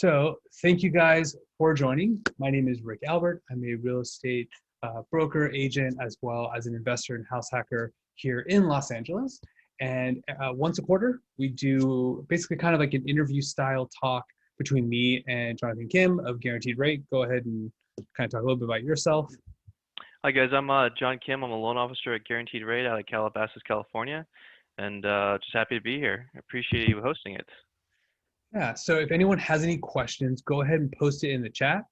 So thank you guys for joining. My name is RAlbert. I'm a real estate broker, agent, as well as an investor and house hacker here in Los Angeles. And once a quarter, we do basically kind of like an interview style talk between me and Jon.Kim of Guaranteed Rate. Go ahead and kind of talk a little bit about yourself. Hi guys, I'm Jon.Kim. I'm a loan officer at Guaranteed Rate out of Calabasas, California, and just happy to be here. I appreciate you hosting it. Yeah, so if anyone has any questions, go ahead and post it in the chat,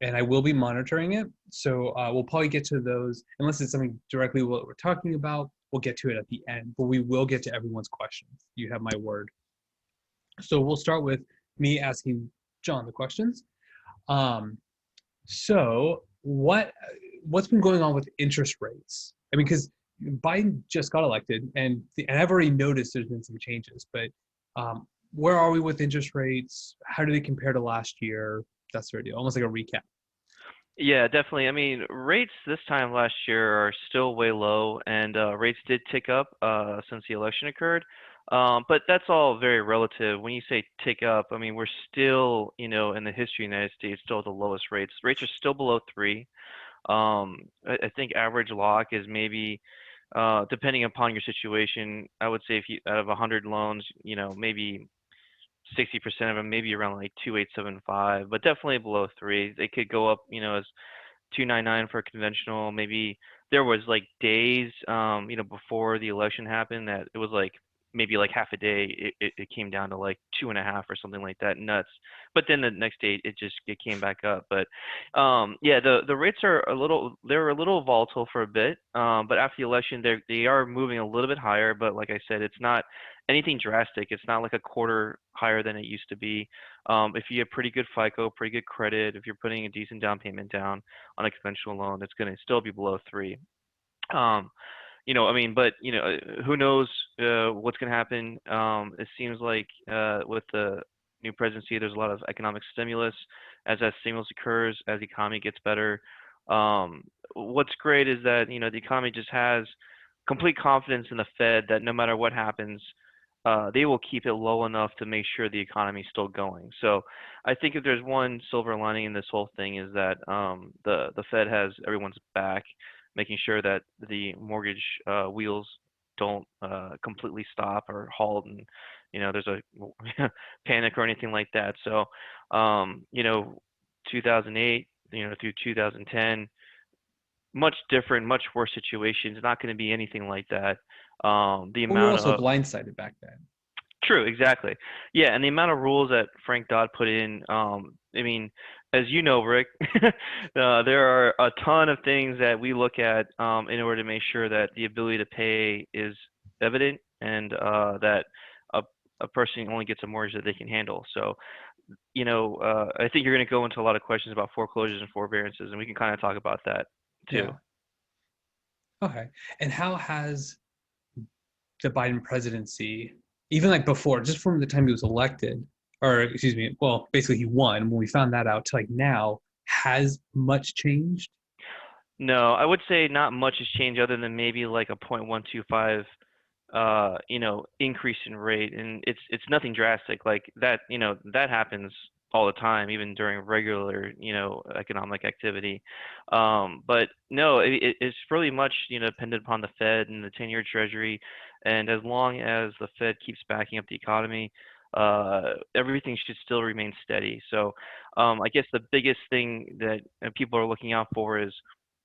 and I will be monitoring it. So we'll probably get to those, unless it's something directly what we're talking about, we'll get to it at the end, but we will get to everyone's questions. You have my word. So we'll start with me asking Jon the questions. So what's been going on with interest rates? I mean, because Biden just got elected, and I've already noticed there's been some changes, but where are we with interest rates? How do they compare to last year? That sort of deal, almost like a recap. Yeah, definitely. I mean, rates this time last year are still way low, and rates did tick up since the election occurred. But that's all very relative. When you say tick up, I mean, we're still, in the history of the United States, still at the lowest rates. Rates are still below 3. I think average lock is maybe, depending upon your situation, I would say if you out of 100 loans, maybe 60% of them maybe around like 2.875, but definitely below 3. They could go up, as 2.99 for a conventional. Maybe there was like days, before the election happened that it was like maybe like half a day it came down to like 2.5 or something like that, nuts. But then the next day it came back up. But yeah, the rates are they're a little volatile for a bit. But after the election they are moving a little bit higher. But like I said, it's not anything drastic. It's not like a quarter higher than it used to be. If you have pretty good FICO, pretty good credit, if you're putting a decent down payment down on a conventional loan, it's going to still be below 3. I mean, but who knows what's going to happen? It seems like with the new presidency, there's a lot of economic stimulus. As that stimulus occurs, as the economy gets better, what's great is that the economy just has complete confidence in the Fed that no matter what happens, they will keep it low enough to make sure the economy is still going. So I think if there's one silver lining in this whole thing is that the Fed has everyone's back, making sure that the mortgage wheels don't completely stop or halt, and there's a panic or anything like that. So 2008 through 2010, much different, much worse situations. Not going to be anything like that. The But we were amount also of blindsided back then. True, exactly. Yeah, and the amount of rules that Frank Dodd put in, I mean, as you know, Rick, there are a ton of things that we look at in order to make sure that the ability to pay is evident, and that a, a person only gets a mortgage that they can handle. So, I think you're going to go into a lot of questions about foreclosures and forbearances, and we can kind of talk about that too. Yeah. Okay. And how has the Biden presidency, even like before, just from the time he was elected, or excuse me, well, basically he won when we found that out to like now, has much changed? No, I would say not much has changed other than maybe like a 0.125 increase in rate, and it's nothing drastic like that. That happens all the time, even during regular economic activity. But no, it's really much dependent upon the Fed and the 10-year Treasury, and as long as the Fed keeps backing up the economy, everything should still remain steady. So I guess the biggest thing that people are looking out for is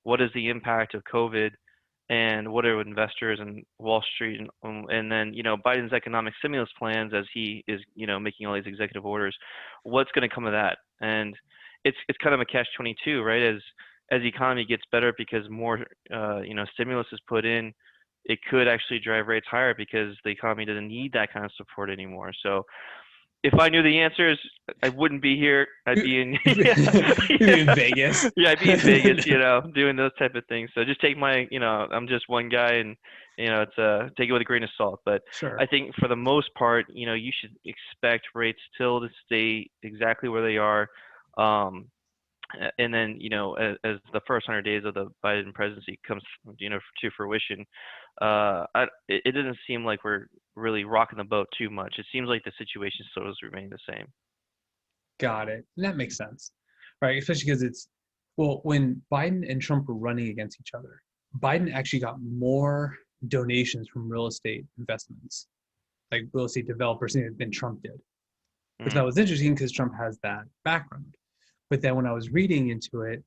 what is the impact of COVID, and what are investors and Wall Street, and then Biden's economic stimulus plans as he is making all these executive orders. What's going to come of that? And it's kind of a catch-22, right? As the economy gets better because more stimulus is put in, it could actually drive rates higher because the economy doesn't need that kind of support anymore. So if I knew the answers, I wouldn't be here. I'd be in You'd be in Vegas. yeah, I'd be in Vegas, doing those type of things. So just take my, I'm just one guy, and it's take it with a grain of salt. But Sure. I think for the most part, you should expect rates still to stay exactly where they are. And then as the first 100 days of the Biden presidency comes to fruition, it doesn't seem like we're really rocking the boat too much. It seems like the situation still is remaining the same. Got it. And that makes sense, right? Especially because well, when Biden and Trump were running against each other, Biden actually got more donations from real estate investments, like real estate developers, than Trump did. Which that Mm, was interesting because Trump has that background. But then when I was reading into it,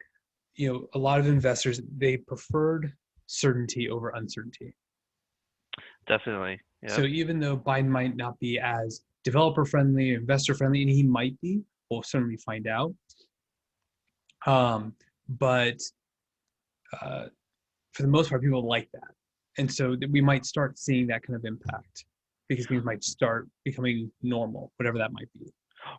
a lot of investors, they preferred certainty over uncertainty. definitely. So Yep. even though Biden might not be as developer friendly, investor friendly, and he might be, we'll certainly find out. But uh, for the most part, people like that. And so we might start seeing that kind of impact because things might start becoming normal, whatever that might be.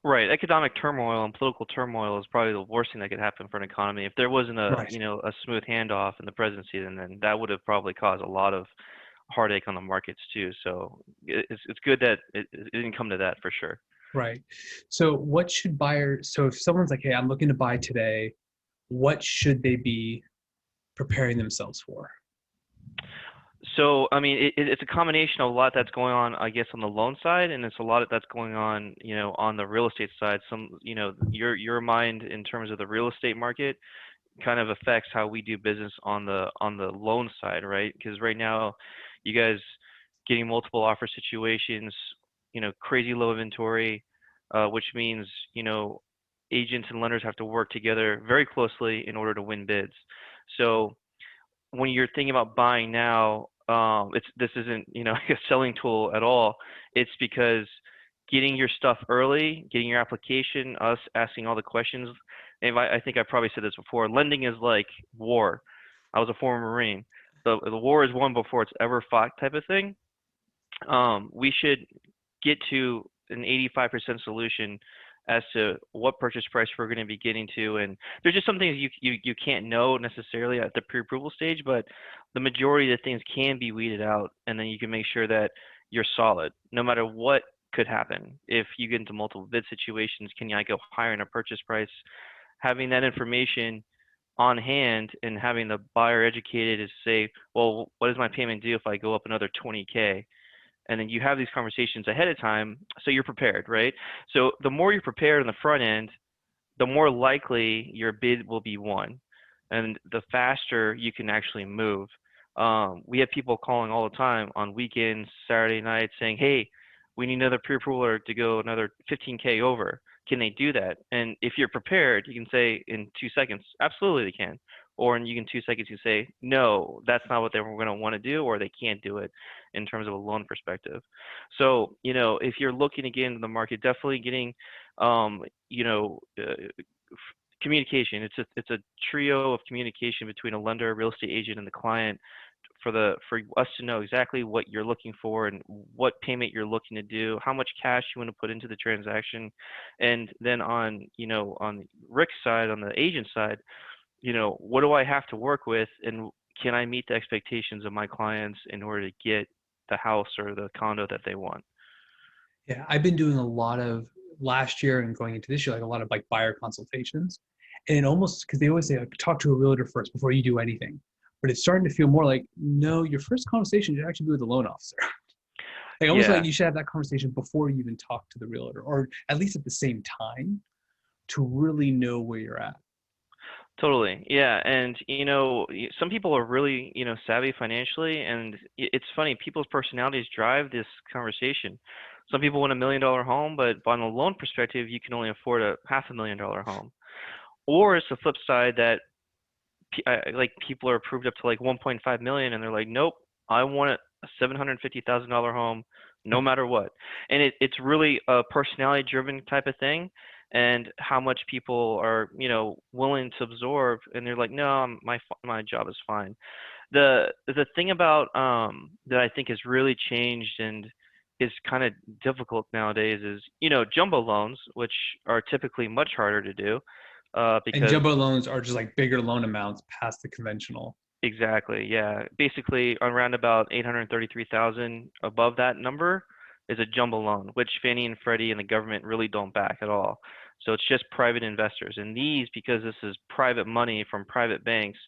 Right. Economic turmoil and political turmoil is probably the worst thing that could happen for an economy. If there wasn't Right. a smooth handoff in the presidency, then that would have probably caused a lot of heartache on the markets too. So it's good that it didn't come to that for sure. Right. So what should buyers, so if someone's like, hey, I'm looking to buy today, what should they be preparing themselves for? So, I mean, it's a combination of a lot that's going on, I guess, on the loan side, and it's a lot that's going on, on the real estate side. Your mind in terms of the real estate market kind of affects how we do business on the loan side, right? Because right now, you guys getting multiple offer situations, crazy low inventory, which means, agents and lenders have to work together very closely in order to win bids. So when you're thinking about buying now, this isn't a selling tool at all. It's because getting your stuff early, getting your application, us asking all the questions. And I think I probably said this before. Lending is like war. I was a former Marine. The war is won before it's ever fought, type of thing. We should get to an 85% solution as to what purchase price we're going to be getting to. And there's just some things you can't know necessarily at the pre-approval stage, but the majority of the things can be weeded out, and then you can make sure that you're solid no matter what could happen. If you get into multiple bid situations, can I go higher in a purchase price? Having that information on hand and having the buyer educated is say, well, what is my payment due if I go up another 20K? And then you have these conversations ahead of time so you're prepared, right? So the more you're prepared on the front end, the more likely your bid will be won, and the faster you can actually move. We have people calling all the time on weekends, Saturday nights, saying, "Hey, we need another pre-approval to go another 15K over. Can they do that?" And if you're prepared, you can say in 2 seconds, "Absolutely, they can." Or in 2 seconds, you say, "No, that's not what they were going to want to do, or they can't do it," in terms of a loan perspective. So, if you're looking to get into the market, definitely getting um, you know, communication. It's a trio of communication between a lender, a real estate agent, and the client for us to know exactly what you're looking for and what payment you're looking to do, how much cash you want to put into the transaction, and then on Rick's side, on the agent side, what do I have to work with, and can I meet the expectations of my clients in order to get the house or the condo that they want? Yeah, I've been doing a lot of last year and going into this year, like a lot of like buyer consultations. And almost because they always say, like, talk to a realtor first before you do anything. But it's starting to feel more like, no, your first conversation should actually be with the loan officer. Like almost like Yeah. you should have that conversation before you even talk to the realtor, or at least at the same time to really know where you're at. Totally. Yeah. And, some people are really, savvy financially. And it's funny, people's personalities drive this conversation. Some people want $1 million home, but on a loan perspective, you can only afford a $500,000 home. Or it's the flip side that like people are approved up to like 1.5 million and they're like, nope, I want a $750,000 home no matter what. And it's really a personality driven type of thing, and how much people are, willing to absorb, and they're like, no, my job is fine. The thing about that I think has really changed and is kind of difficult nowadays is, jumbo loans, which are typically much harder to do, And because jumbo loans are just like bigger loan amounts past the conventional. exactly, yeah. Basically, around about 833,000 above that number is a jumbo loan, which Fannie and Freddie and the government really don't back at all. So it's just private investors. And these, because this is private money from private banks,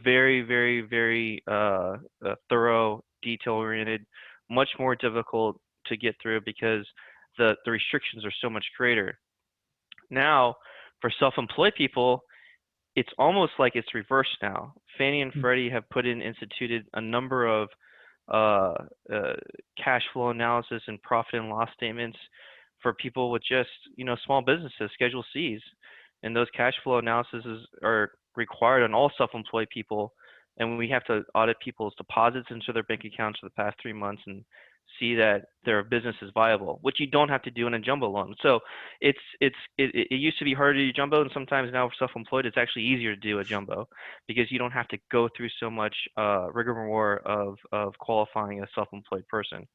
very, very, very thorough, detail-oriented, much more difficult to get through because the restrictions are so much greater. Now, for self-employed people, it's almost like it's reversed now. Fannie and Freddie have instituted a number of uh, uh, cash flow analysis and profit and loss statements for people with just, small businesses, Schedule Cs. And those cash flow analyses are required on all self-employed people. And we have to audit people's deposits into their bank accounts for the past 3 months and see that their business is viable, which you don't have to do in a jumbo loan. So it used to be harder to do jumbo, and sometimes now for self-employed, it's actually easier to do a jumbo because you don't have to go through so much rigmarole of qualifying a self-employed person.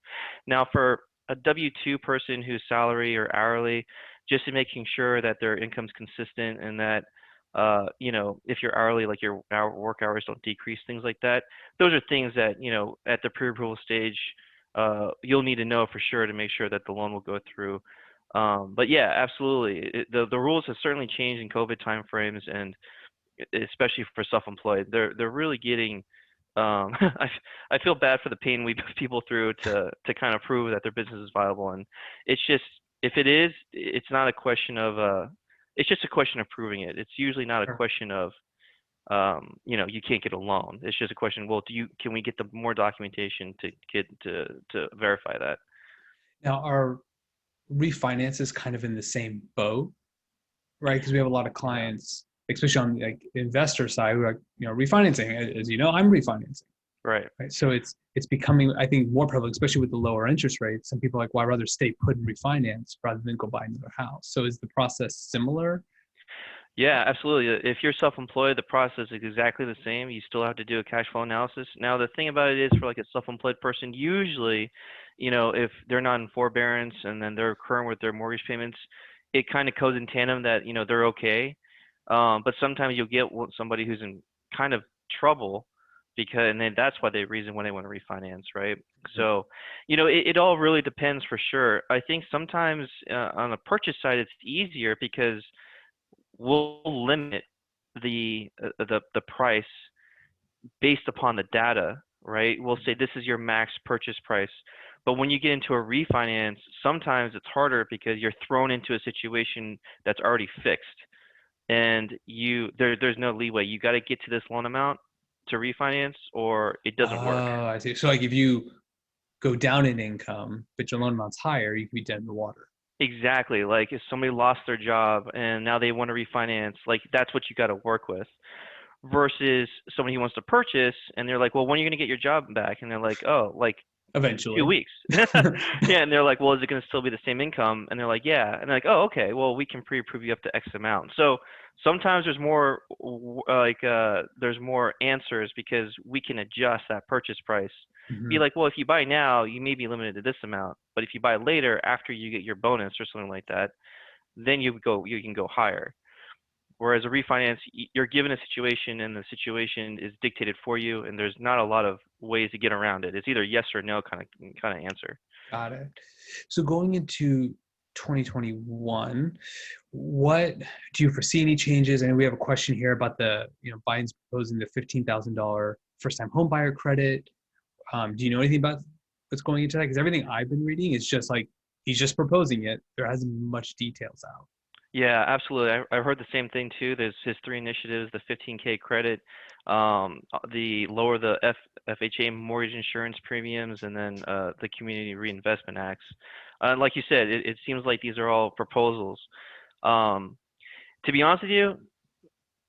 Now, for a W-2 person who's salary or hourly, just in making sure that their income's consistent and that if you're hourly, like your work hours don't decrease, things like that. Those are things that, at the pre-approval stage, you'll need to know for sure to make sure that the loan will go through. But yeah, absolutely. The rules have certainly changed in COVID timeframes, and especially for self-employed, they're really getting. I feel bad for the pain we put people through to kind of prove that their business is viable, and it's just if it is, it's not a question of it's just a question of proving it. It's usually not a Sure. question of you can't get a loan. It's just a question, well, can we get the more documentation to get to verify that? Now, are refinances kind of in the same boat, right? Because we have a lot of Yeah. clients, especially on the investor side, who are refinancing. As you know, I'm refinancing, Right. right? So it's becoming, I think, more prevalent, especially with the lower interest rates. Some people are like, well, I'd rather stay put and refinance rather than go buy another house. So is the process similar? Yeah, absolutely. If you're self-employed, the process is exactly the same. You still have to do a cash flow analysis. Now, the thing about it is for like a self-employed person, usually, if they're not in forbearance and then they're current with their mortgage payments, it kind of goes in tandem that, they're okay. But sometimes you'll get somebody who's in kind of trouble and then that's why reason when they want to refinance, right? So, it all really depends for sure. I think sometimes on the purchase side, it's easier because we'll limit the price based upon the data, right? We'll say this is your max purchase price. But when you get into a refinance, sometimes it's harder because you're thrown into a situation that's already fixed, and there's no leeway. You got to get to this loan amount to refinance, or it doesn't work. Oh, I see. So like if you go down in income, but your loan amount's higher, you could be dead in the water. Exactly. Like if somebody lost their job and now they want to refinance, like that's what you got to work with. Versus somebody who wants to purchase and they're like, well, when are you going to get your job back? And they're like, oh, like 2 Eventually. weeks. Yeah, and they're like, well, is it going to still be the same income? And they're like, yeah. And they're like, oh, okay, well, we can pre-approve you up to X amount. So sometimes there's more there's more answers because we can adjust that purchase price. Be Mhm. like, well, if you buy now, you may be limited to this amount, but if you buy later after you get your bonus or something like that, then you can go higher. Whereas a refinance, you're given a situation and the situation is dictated for you, and there's not a lot of ways to get around it. It's either yes or no kind of answer. Got it. So going into 2021, what do you foresee any changes? And we have a question here about Biden's proposing the $15,000 first-time home buyer credit. Do you know anything about what's going into that? Because everything I've been reading is just like he's just proposing it. There hasn't been much details out. Yeah, absolutely. I've heard the same thing too. There's his three initiatives: the 15K credit, the lower the FHA mortgage insurance premiums, and then the Community Reinvestment Acts. Like you said, it seems like these are all proposals. Um, to be honest with you,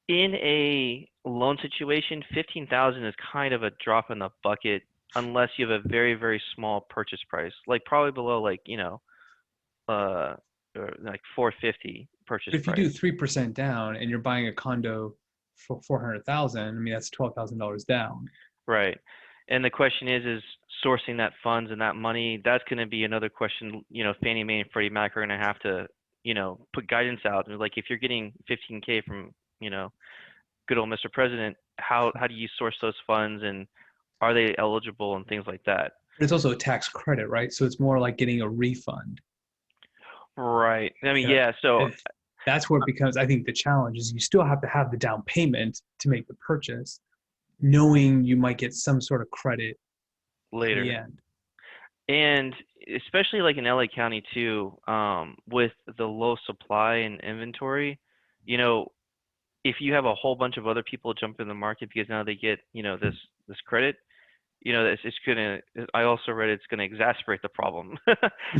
in a loan situation, 15,000 is kind of a drop in the bucket unless you have a very, very small purchase price, like probably below uh, like 450 purchase But if you price. do 3% down and you're buying a condo for 400,000, I mean that's $12,000 down. Right. And the question is sourcing that funds and that money. That's going to be another question. Fannie Mae and Freddie Mac are going to have to, put guidance out. Like if you're getting 15K from, good old Mr. President, how do you source those funds and are they eligible and things like that? But it's also a tax credit, right? So it's more like getting a refund. Right. I mean, Yeah. yeah. So And that's where it becomes, I think the challenge is you still have to have the down payment to make the purchase, knowing you might get some sort of credit in the later. end. And especially like in LA County too, with the low supply and inventory, you know, if you have a whole bunch of other people jump in the market because now they get, this credit, it's gonna. I also read it's gonna exacerbate the problem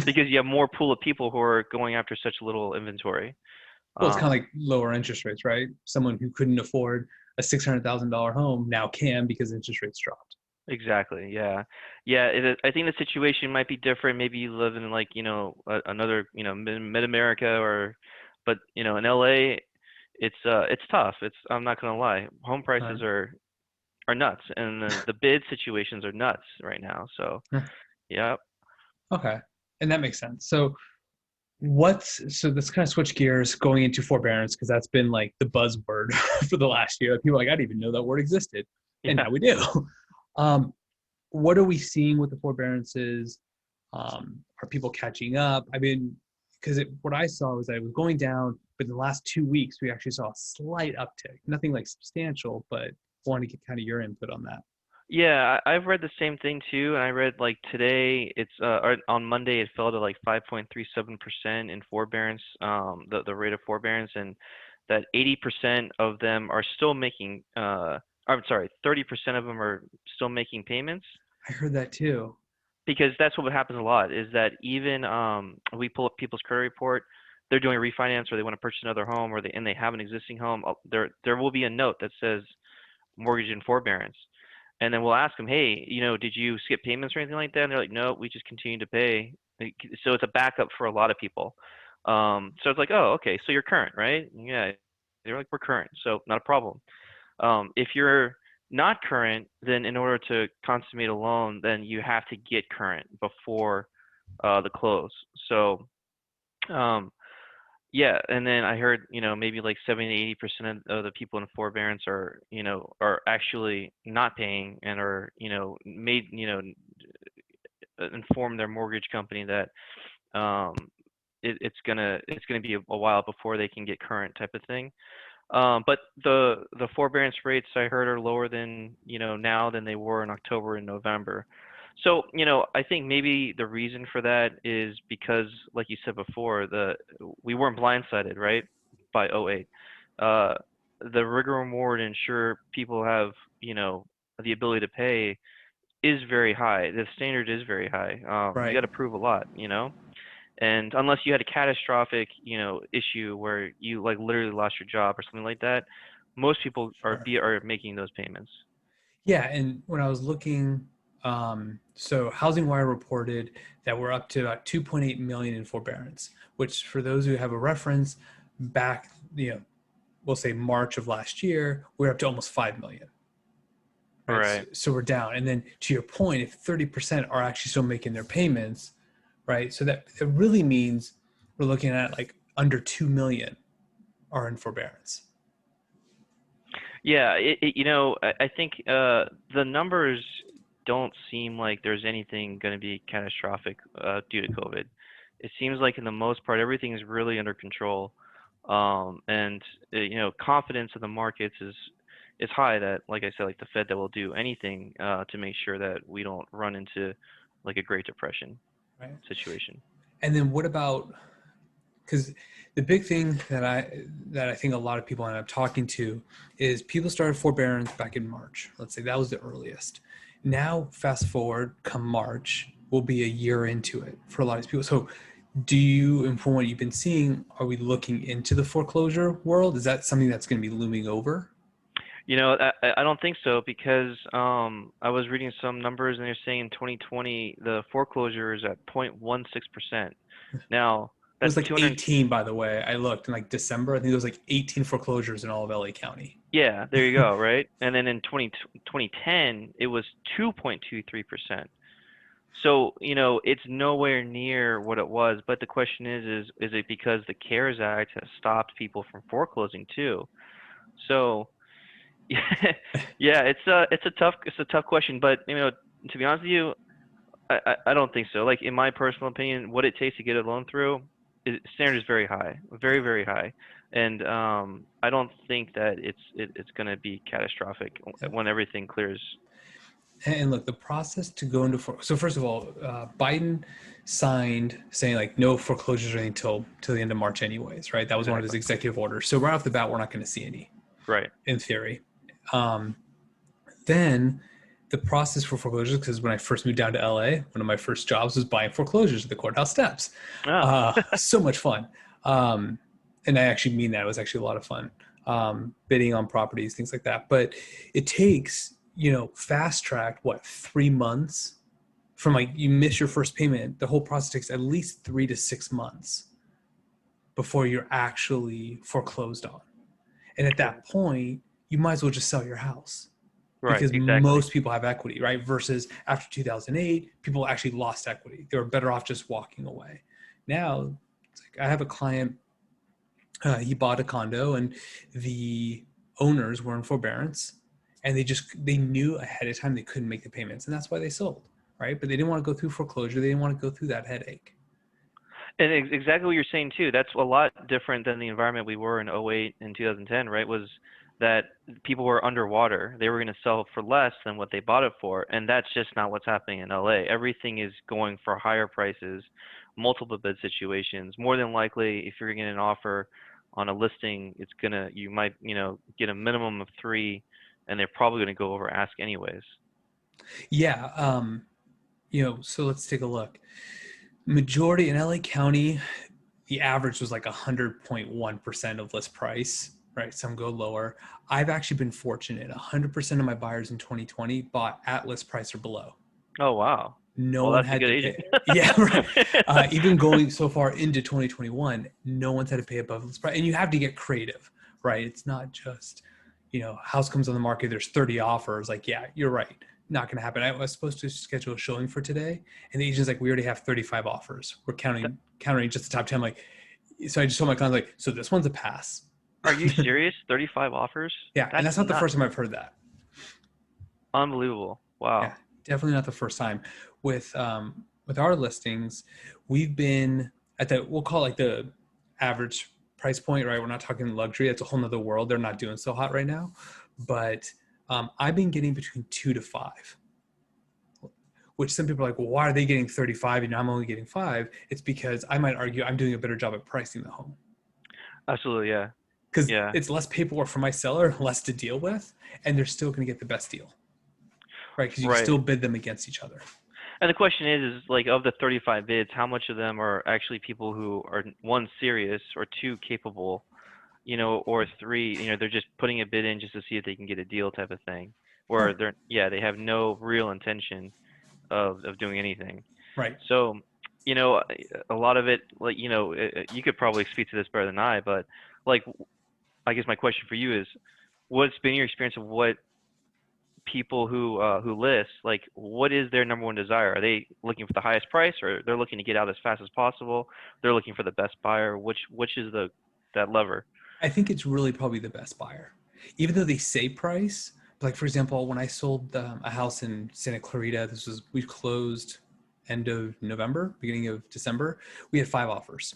because you have more pool of people who are going after such little inventory. Well, it's kind of Um, like lower interest rates, right? Someone who couldn't afford a $600,000 home now can because interest rates dropped. exactly. Yeah. Yeah. I think the situation might be different. Maybe you live in like, another, mid America but in LA, it's tough. I'm not gonna lie. Home All right. prices are nuts, and the bid situations are nuts right now. So, Yeah. yeah. Okay. And that makes sense. So let's kind of switch gears going into forbearance because that's been like the buzzword for the last year. People are like, I didn't even know that word existed. And Yeah. now we do. Um, what are we seeing with the forbearances? Are people catching up? I mean, because what I saw was that it was going down, but in the last 2 weeks, we actually saw a slight uptick. Nothing like substantial, but wanted to get kind of your input on that. Yeah, I've read the same thing too, and I read like today or on Monday it fell to like 5.37% in forbearance, the rate of forbearance, and that 80% of them are still making I'm sorry, 30% of them are still making payments, I heard that too. because that's what happens a lot is that even we pull up people's credit report, they're doing a refinance or they want to purchase another home and they have an existing home, there will be a note that says mortgage and forbearance. And then we'll ask them, hey, did you skip payments or anything like that? And they're like, no, we just continue to pay. So it's a backup for a lot of people. So it's like, oh, okay, so you're current, right? Yeah. They're like, we're current, so not a problem. If you're not current, then in order to consummate a loan, then you have to get current before the close. So um, yeah, and then I heard, maybe like 70 to 80% of the people in forbearance are actually not paying and are, inform their mortgage company that um, it's gonna be a while before they can get current type of thing. But the forbearance rates I heard are lower than, now than they were in October and November. So, I think maybe the reason for that is because, like you said before, we weren't blindsided, right, by '08. Uh, the rigor reward ensure people have, the ability to pay is very high. The standard is very high. You Right. got to prove a lot, and unless you had a catastrophic, issue where you like literally lost your job or something like that, most people Sure. are making those payments. Yeah, and when I was looking, so Housing Wire reported that we're up to about 2.8 million in forbearance, which for those who have a reference, back, we'll say March of last year, we're up to almost 5 million, right? So, Right. so we're down. And then to your point, if 30% are actually still making their payments, right? So that it really means we're looking at like under 2 million are in forbearance. Yeah, I think the numbers don't seem like there's anything going to be catastrophic due to COVID. It seems like in the most part everything is really under control, and confidence in the markets is high that, like I said, like the Fed that will do anything to make sure that we don't run into like a Great Depression Right. situation. And then what about, because the big thing that I think a lot of people end up talking to is people started forbearance back in March. Let's say that was the earliest. Now, fast forward, come March, we'll be a year into it for a lot of these people. So, do you, and from what you've been seeing, are we looking into the foreclosure world? Is that something that's going to be looming over? I don't think so, because I was reading some numbers and they're saying in 2020 the foreclosure is at 0.16%. Now It that's was like 200. 18, by the way. I looked in like December. I think there was like 18 foreclosures in all of LA County. Yeah, there you go, right? And then in 2010 it was 2.23%. So, it's nowhere near what it was, but the question is it because the CARES Act has stopped people from foreclosing too? So, yeah, it's a tough question, but to be honest with you, I don't think so. Like in my personal opinion, what it takes to get a loan through standard is very high, very very high, and I don't think that it's going to be catastrophic when everything clears. And look, the process to go into so first of all, Biden signed saying like no foreclosures or anything till the end of March, anyways, right? That was one of his Exactly. executive orders. So right off the bat, we're not going to see any, Right. in theory. Um, then the process for foreclosures, because when I first moved down to LA, one of my first jobs was buying foreclosures at the courthouse steps. Oh. So much fun. And I actually mean that. It was actually a lot of fun. Bidding on properties, things like that. But it takes, fast track, 3 months from like you miss your first payment. The whole process takes at least 3 to 6 months before you're actually foreclosed on. And at Okay. that point, you might as well just sell your house Right. because Exactly. most people have equity, right? Versus after 2008, people actually lost equity. They were better off just walking away. Now, it's like I have a client, he bought a condo and the owners were in forbearance and they knew ahead of time they couldn't make the payments, and that's why they sold, right? But they didn't want to go through foreclosure. They didn't want to go through that headache. And exactly what you're saying too. That's a lot different than the environment we were in '08 and 2010, right? Was that people were underwater. They were going to sell for less than what they bought it for, and that's just not what's happening in LA. Everything is going for higher prices, multiple bid situations. More than likely, if you're getting an offer on a listing, you might, get a minimum of three, and they're probably going to go over ask anyways. Yeah. So let's take a look. Majority in LA County, the average was like 100.1% of list price, right? Some go lower. I've actually been fortunate. 100% of my buyers in 2020 bought at list price or below. Oh wow. No Well, one that's a had good to agent. pay. Yeah, right. Even going so far into 2021, no one's had to pay above list price. And you have to get creative, right? It's not just, house comes on the market, there's 30 offers. Like, yeah, you're right. Not going to happen. I was supposed to schedule a showing for today, and the agent's like, we already have 35 offers. We're counting just the top 10. Like, so I just told my client, like, so this one's a pass. Are you serious? 35 offers? Yeah, and That's that's not the nuts. first time I've heard that. Unbelievable. Yeah, Wow. definitely not the first time. With our listings, we've been at we'll call it like the average price point, right? We're not talking luxury. It's a whole nother world. They're not doing so hot right now. But I've been getting between 2 to 5, which some people are like, well, why are they getting 35 and I'm only getting 5? It's because I might argue I'm doing a better job at pricing the home. Absolutely, yeah. Because Yeah. it's less paperwork for my seller, less to deal with, and they're still going to get the best deal, right? Because you can Right. still bid them against each other. And the question is like of the 35 bids, how much of them are actually people who are one serious or two capable, or three, they're just putting a bid in just to see if they can get a deal type of thing, or Sure. they have no real intention of doing anything. Right. So, a lot of it, like, you could probably speak to this better than I, but like, I guess my question for you is, what's been your experience of what people who list, like, what is their number one desire? Are they looking for the highest price, or they're looking to get out as fast as possible? They're looking for the best buyer. Which is that lever? I think it's really probably the best buyer, even though they say price. Like for example, when I sold a house in Santa Clarita, we closed end of November, beginning of December. We had 5 offers.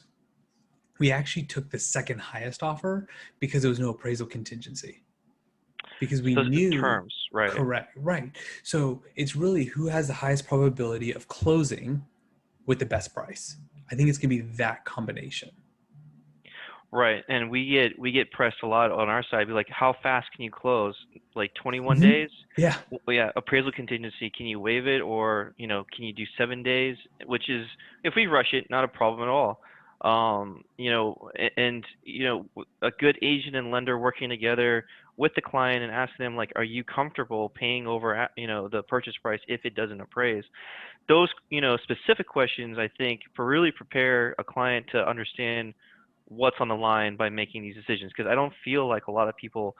We actually took the second highest offer because there was no appraisal contingency, because we So those are the knew. terms, right? Correct, right. So it's really who has the highest probability of closing with the best price. I think it's gonna be that combination. Right. And we get pressed a lot on our side. Be like, how fast can you close? Like 21 Mm-hmm. days? Yeah. Well, yeah, appraisal contingency. Can you waive it, or can you do 7 days? Which is, if we rush it, not a problem at all. And a good agent and lender working together with the client and asking them like, are you comfortable paying over, the purchase price if it doesn't appraise? Those, specific questions, I think, for really prepare a client to understand what's on the line by making these decisions. Because I don't feel like a lot of people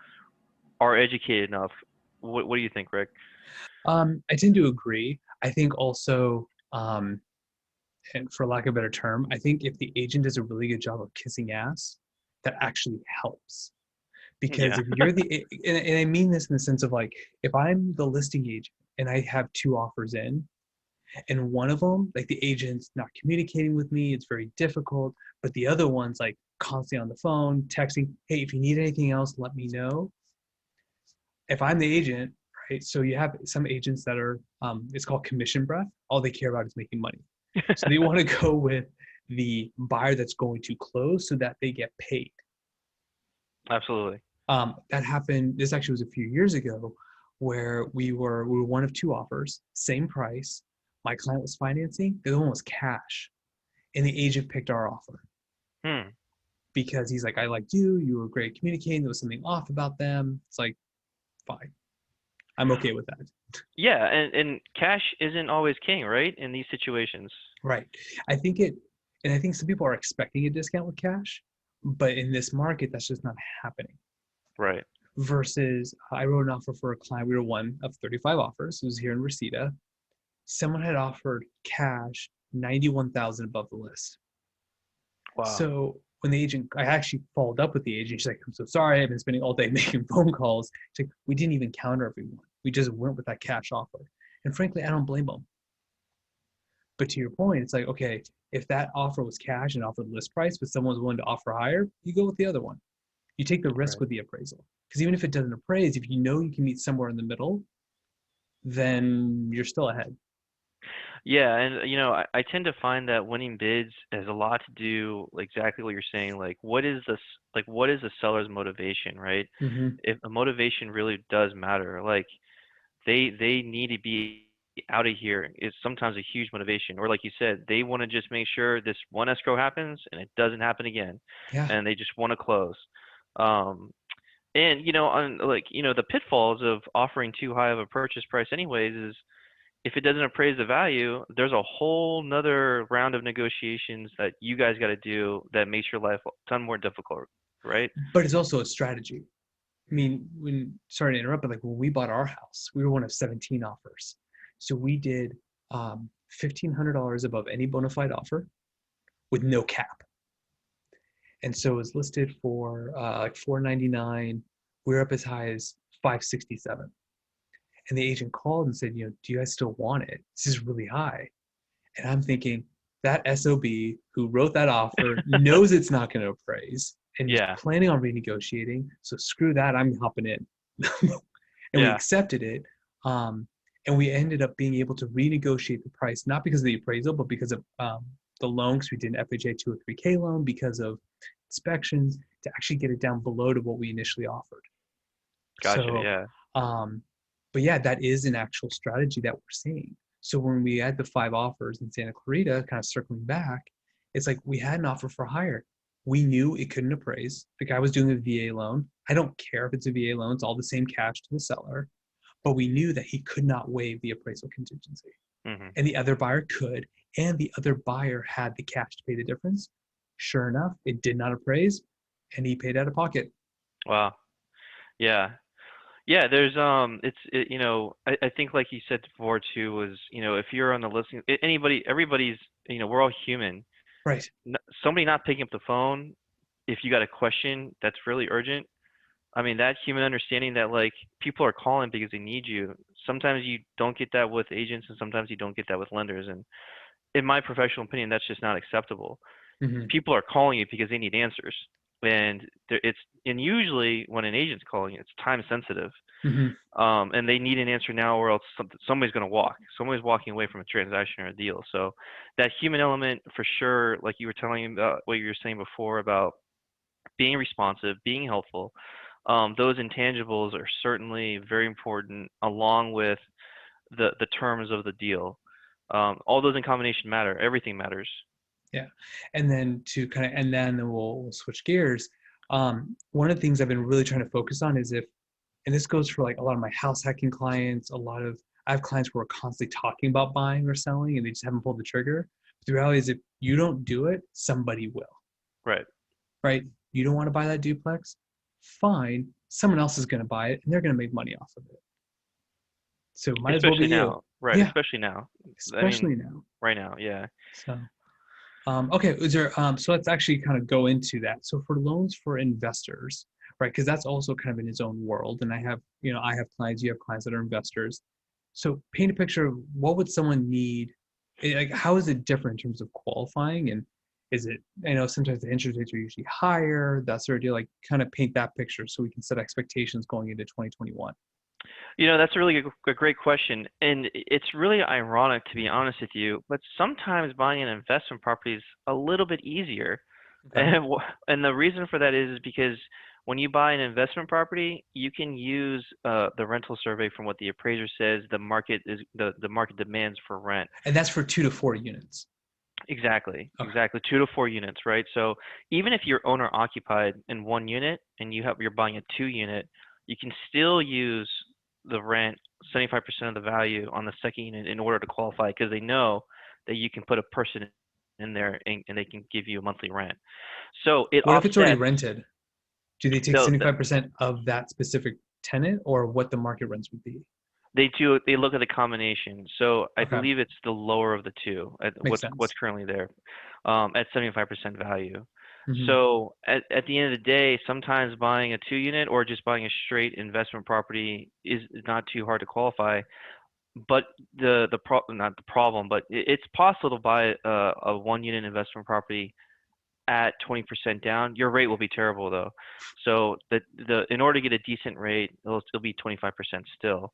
are educated enough. What do you think, Rick? I tend to agree. I think also, and for lack of a better term, I think if the agent does a really good job of kissing ass, that actually helps. Because Yeah. if you're and I mean this in the sense of like, if I'm the listing agent and I have 2 offers in, and one of them, like the agent's not communicating with me, it's very difficult, but the other one's like constantly on the phone, texting, hey, if you need anything else, let me know. If I'm the agent, right? So you have some agents that are, it's called commission breath. All they care about is making money. So they want to go with the buyer that's going to close so that they get paid. Absolutely. That happened, this actually was a few years ago, where we were one of two offers, same price. My client was financing, the other one was cash. And the agent picked our offer Hmm. because he's like, I liked you, you were great communicating, there was something off about them. It's like, fine, I'm okay with that. Yeah, and cash isn't always king, right? In these situations. Right. I think it, and I think some people are expecting a discount with cash, but in this market, that's just not happening. Right. Versus, I wrote an offer for a client. We were one of 35 offers. It was here in Reseda. Someone had offered cash 91,000 above the list. Wow. So when the agent, I actually followed up with the agent. She's like, I'm so sorry. I've been spending all day making phone calls. She's like, we didn't even counter everyone. We just went with that cash offer. And frankly, I don't blame them. But to your point, it's like, okay, if that offer was cash and offered list price, but someone's willing to offer higher, you go with the other one. You take the risk Right. with the appraisal. Because even if it doesn't appraise, if you know you can meet somewhere in the middle, then you're still ahead. Yeah, and I tend to find that winning bids has a lot to do exactly what you're saying. Like, what is the seller's motivation, right? Mm-hmm. If the motivation really does matter, like they need to be out of here is sometimes a huge motivation. Or like you said, they want to just make sure this one escrow happens and it doesn't happen again, Yeah. and they just want to close. Um, and on the pitfalls of offering too high of a purchase price anyways is if it doesn't appraise the value, there's a whole nother round of negotiations that you guys got to do that makes your life a ton more difficult, right? But it's also a strategy. I mean, sorry to interrupt, but like when we bought our house, we were one of 17 offers. So we did $1,500 above any bona fide offer with no cap. And so it was listed for like $499. We were up as high as $567. And the agent called and said, do you guys still want it? This is really high. And I'm thinking that SOB who wrote that offer knows it's not going to appraise and is Yeah, planning on renegotiating. So screw that. I'm hopping in. And we yeah, accepted it. Um, and we ended up being able to renegotiate the price, not because of the appraisal, but because of the loan, because we did an FHA 203K loan, because of inspections, to actually get it down below to what we initially offered. gotcha. So, Yeah, um, but yeah, that is an actual strategy that we're seeing. So when we had the 5 offers in Santa Clarita, kind of circling back, it's like we had an offer for hire. We knew it couldn't appraise. The guy was doing a VA loan. I don't care if it's a VA loan, it's all the same cash to the seller. But we knew that he could not waive the appraisal contingency. hmm, And the other buyer could, and the other buyer had the cash to pay the difference. Sure enough, it did not appraise, and he paid out of pocket. wow, yeah, yeah. There's I think like you said before too was if you're on the listing, anybody, everybody's we're all human. Right. Somebody not picking up the phone if you got a question that's really urgent. I mean, that human understanding that like people are calling because they need you. Sometimes you don't get that with agents, and sometimes you don't get that with lenders. And in my professional opinion, that's just not acceptable. Mm-hmm. People are calling you because they need answers, and and usually when an agent's calling you, it's time sensitive, Mm-hmm. and they need an answer now, or else somebody's going to walk. Somebody's walking away from a transaction or a deal. So that human element, for sure, like you were telling about what you were saying before about being responsive, being helpful. Those intangibles are certainly very important, along with the terms of the deal. All those in combination matter. Everything matters. Yeah. And then to kind of, and then we'll switch gears. One of the things I've been really trying to focus on is if, and this goes for like a lot of my house hacking clients, I have clients who are constantly talking about buying or selling and they just haven't pulled the trigger. But the reality is if you don't do it, somebody will, Right. right? You don't want to buy that duplex? Fine. Someone else is going to buy it and they're going to make money off of it. So might as well be Especially you. now. Right. Yeah. Especially now. I mean, Especially now. right now. Yeah. So. Okay, is there, so let's actually kind of go into that. So for loans for investors, right? Because that's also kind of in its own world. And I have clients, you have clients that are investors. So paint a picture of what would someone need, like how is it different in terms of qualifying? And is it, I know sometimes the interest rates are usually higher, that sort of deal, like kind of paint that picture so we can set expectations going into 2021. That's a really a great question, and it's really ironic to be honest with you. But sometimes buying an investment property is a little bit easier, Okay. and and the reason for that is because when you buy an investment property, you can use the rental survey from what the appraiser says the market demands for rent. And that's for 2 to 4 units. Exactly, Okay. exactly. 2 to 4 units, right? So even if you're owner occupied in one unit and you're buying a 2 unit, you can still use the rent 75% of the value on the second unit in order to qualify because they know that you can put a person in there and they can give you a monthly rent. So it What if it's already offsets. rented? Do they take So 75% of that specific tenant or what the market rents would be? they look at the combination. So I Okay. believe it's the lower of the two, at Makes what's sense. currently there, at 75% value. Hmm. So at the end of the day, sometimes buying a 2 unit or just buying a straight investment property is not too hard to qualify. But not the problem, but it's possible to buy a 1 unit investment property at 20% down. Your rate will be terrible though. So the in order to get a decent rate, it'll still be 25% still.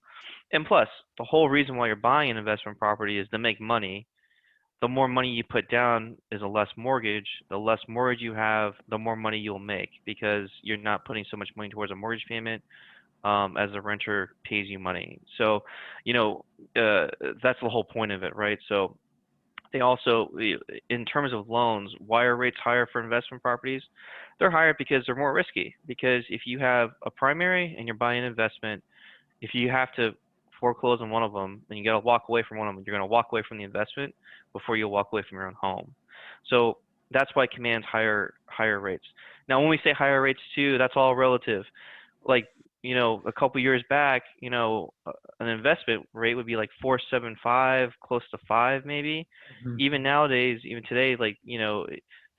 And plus, the whole reason why you're buying an investment property is to make money. The more money you put down is a less mortgage. The less mortgage you have, the more money you'll make because you're not putting so much money towards a mortgage payment as the renter pays you money. So, you know, that's the whole point of it, right? So they also, in terms of loans, why are rates higher for investment properties? They're higher because they're more risky. Because if you have a primary and you're buying an investment, if you have to foreclose on one of them and you got to walk away from one of them, you're going to walk away from the investment before you'll walk away from your own home. So that's why it commands higher rates. Now, when we say higher rates too, that's all relative. Like, a couple years back, an investment rate would be like 4.75, close to 5 maybe. Hmm. Even nowadays, even today, like,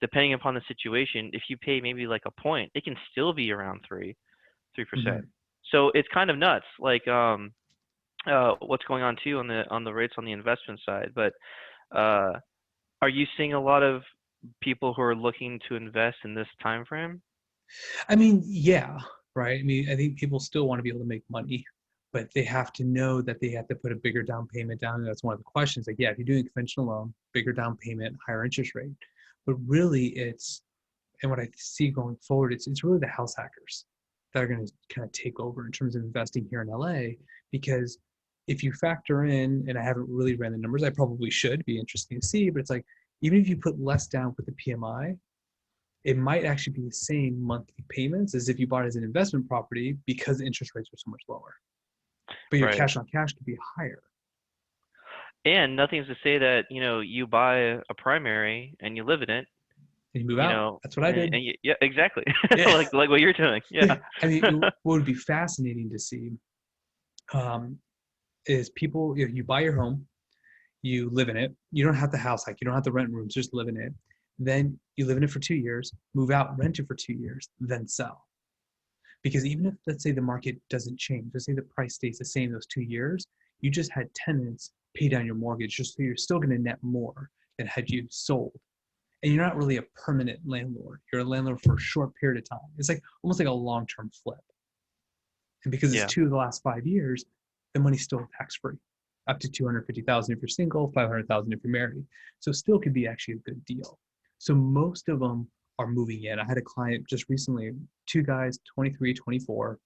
depending upon the situation, if you pay maybe like a point, it can still be around 3%. Hmm. So it's kind of nuts, like what's going on too on the rates on the investment side. But uh, are you seeing a lot of people who are looking to invest in this time frame? I mean, yeah, right. I mean, I think people still want to be able to make money, but they have to know that they have to put a bigger down payment down. And that's one of the questions. Like, yeah, if you're doing a conventional loan, bigger down payment, higher interest rate. But really, and what I see going forward, it's really the house hackers that are going to kind of take over in terms of investing here in LA. Because if you factor in, and I haven't really ran the numbers, I probably should be interesting to see, but it's like even if you put less down with the PMI, it might actually be the same monthly payments as if you bought it as an investment property because the interest rates are so much lower. But your Right. cash on cash could be higher And nothing's to say that, you buy a primary and you live in it, and you move out. That's what I did. yeah, exactly. Yeah. Like what you're doing. Yeah. Yeah. I mean, what would be fascinating to see um, is people, you buy your home, you live in it. You don't have the house hack. You don't have to rent rooms, just live in it. Then you live in it for 2 years, move out, rent it for 2 years, then sell. Because even if, let's say, the market doesn't change, let's say the price stays the same those 2 years, you just had tenants pay down your mortgage, just so you're still going to net more than had you sold. And you're not really a permanent landlord. You're a landlord for a short period of time. It's like almost like a long-term flip. And because it's Yeah. 2 of the last 5 years, the money's still tax-free, up to 250,000 if you're single, 500,000 if you're married. So it still could be actually a good deal. So most of them are moving in. I had a client just recently, two guys, 23, 24.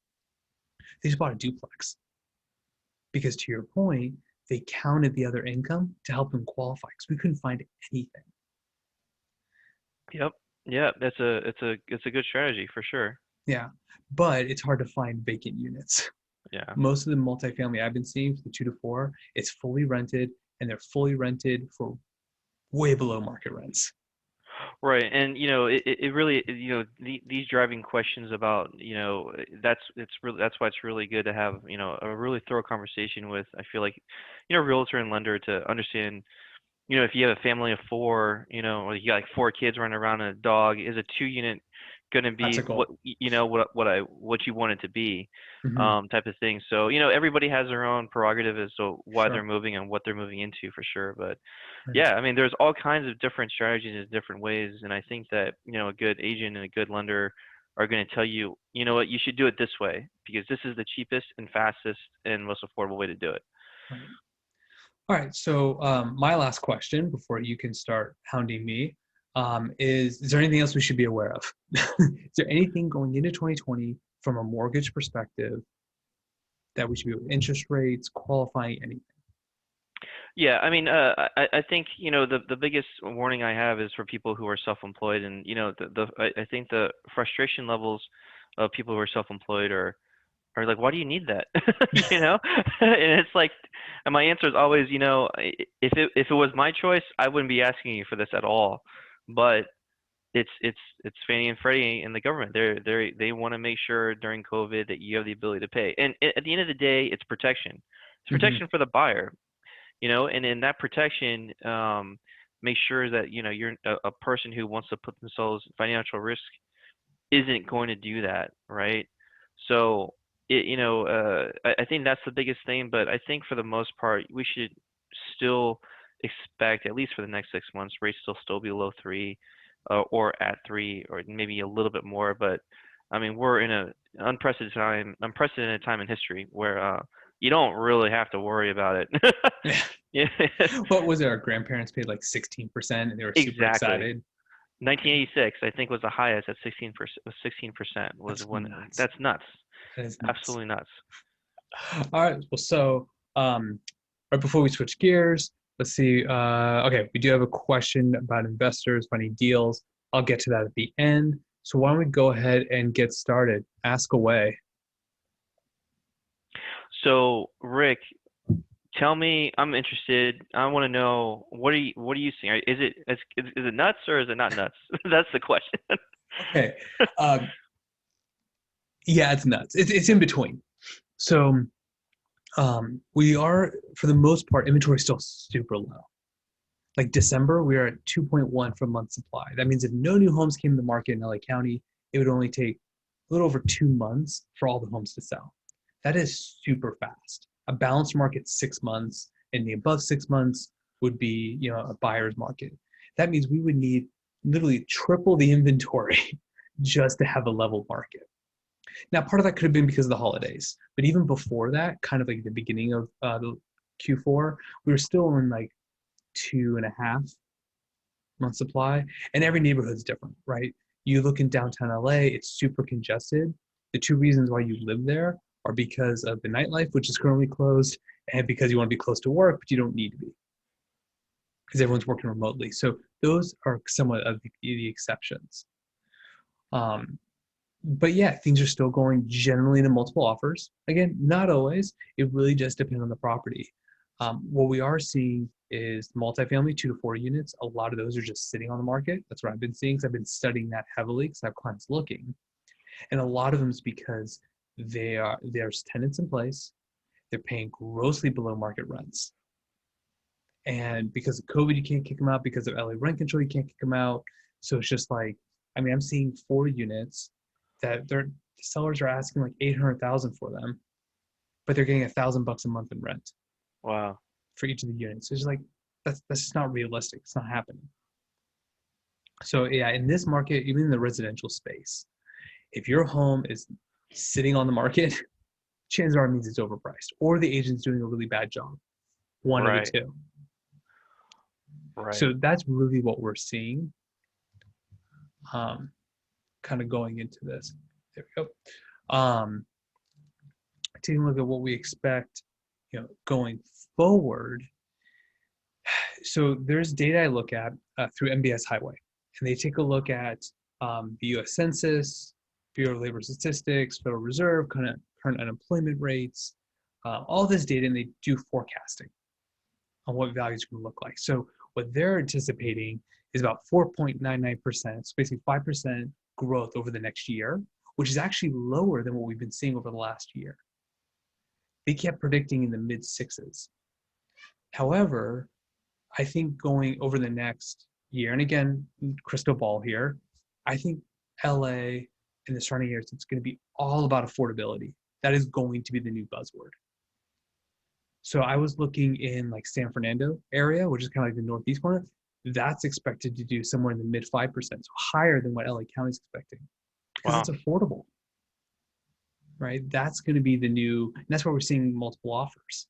They just bought a duplex because, to your point, they counted the other income to help them qualify because we couldn't find anything. Yep. Yeah, it's a good strategy for sure. Yeah, but it's hard to find vacant units. Yeah. Most of the multifamily I've been seeing for the 2 to 4, it's fully rented, and they're fully rented for way below market rents. Right. And it really, these driving questions about, that's why it's really good to have, a really thorough conversation with, I feel like, realtor and lender to understand, if you have a family of four, or you got like four kids running around and a dog, is a 2 unit going to be Classical. what you want it to be, Hmm. type of thing. So, everybody has their own prerogative as to why they're Sure. moving and what they're moving into for sure. But Right. yeah, I mean, there's all kinds of different strategies and different ways, and I think that, a good agent and a good lender are going to tell you, you know what, you should do it this way because this is the cheapest and fastest and most affordable way to do it. Right. All right. So my last question before you can start hounding me is there anything else we should be aware of? Is there anything going into 2020 from a mortgage perspective that we should be aware of? Interest rates, qualifying, anything? Yeah, I mean, I think, you know, the biggest warning I have is for people who are self-employed, and you know, I think the frustration levels of people who are self-employed are like, why do you need that? You know? And it's like, and my answer is always, you know, if it was my choice, I wouldn't be asking you for this at all. But it's Fannie and Freddie and the government. They want to make sure during COVID that you have the ability to pay. And at the end of the day, it's protection. It's Hmm. protection for the buyer, you know, and in that protection, make sure that, you know, you're a person who wants to put themselves in financial risk isn't going to do that, right? So, you know, I think that's the biggest thing, but I think for the most part, we should still expect, at least for the next 6 months, rates still be below 3, or at 3, or maybe a little bit more. But I mean, we're in a unprecedented time in history where you don't really have to worry about it. Yeah. Yeah, What was it? Our grandparents paid like 16% and they were super exactly. excited. 1986, I think, was the highest at 16%. 16% was That's when. nuts. That's nuts. That is nuts. Absolutely nuts. All right. Well, so right before we switch gears, let's see. Okay, we do have a question about investors finding deals. I'll get to that at the end. So why don't we go ahead and get started? Ask away. So, Rick, tell me. I'm interested. I want to know what are you seeing? Is it nuts or is it not nuts? That's the question. Okay. Um, yeah, it's nuts. It's in between. So we are, for the most part, inventory is still super low. Like December, we are at 2.1 for month supply. That means if no new homes came to the market in LA County, it would only take a little over 2 months for all the homes to sell. That is super fast. A balanced market, 6 months, and the above 6 months would be, you know, a buyer's market. That means we would need literally triple the inventory just to have a level market. Now, part of that could have been because of the holidays, but even before that, kind of like the beginning of the Q4, we were still in like 2.5 month supply, and every neighborhood is different, right? You look in downtown LA, it's super congested. The two reasons why you live there are because of the nightlife, which is currently closed, and because you want to be close to work, but you don't need to be because everyone's working remotely. So those are somewhat of the exceptions. Um, but yeah, things are still going generally to multiple offers. Again, not always. It really just depends on the property. What we are seeing is multifamily, 2 to 4 units. A lot of those are just sitting on the market. That's what I've been seeing because I've been studying that heavily because I have clients looking. And a lot of them is because there's tenants in place. They're paying grossly below market rents. And because of COVID, you can't kick them out. Because of LA rent control, you can't kick them out. So it's just like, I mean, I'm seeing 4 units that the sellers are asking like 800,000 for them, but they're getting $1,000 a month in rent Wow. for each of the units. It's just like that's just not realistic. It's not happening. So yeah, in this market, even in the residential space, if your home is sitting on the market, chances are it means it's overpriced, or the agent's doing a really bad job. One of the Right. two. Right. So that's really what we're seeing, kind of going into this. There we go. Taking a look at what we expect, you know, going forward. So there's data I look at through MBS Highway, and they take a look at the U.S. Census, Bureau of Labor Statistics, Federal Reserve, kind of current unemployment rates, all this data, and they do forecasting on what values are going to look like. So what they're anticipating is about 4.99%, so basically 5% growth over the next year, which is actually lower than what we've been seeing over the last year. They kept predicting in the mid sixes. However, I think going over the next year, and again, crystal ball here, I think LA in the surrounding years, it's going to be all about affordability. That is going to be the new buzzword. So I was looking in like San Fernando area, which is kind of like the northeast corner. That's expected to do somewhere in the mid 5%, so higher than what LA County is expecting. because Wow. it's affordable, right? That's going to be the new, and that's why we're seeing multiple offers.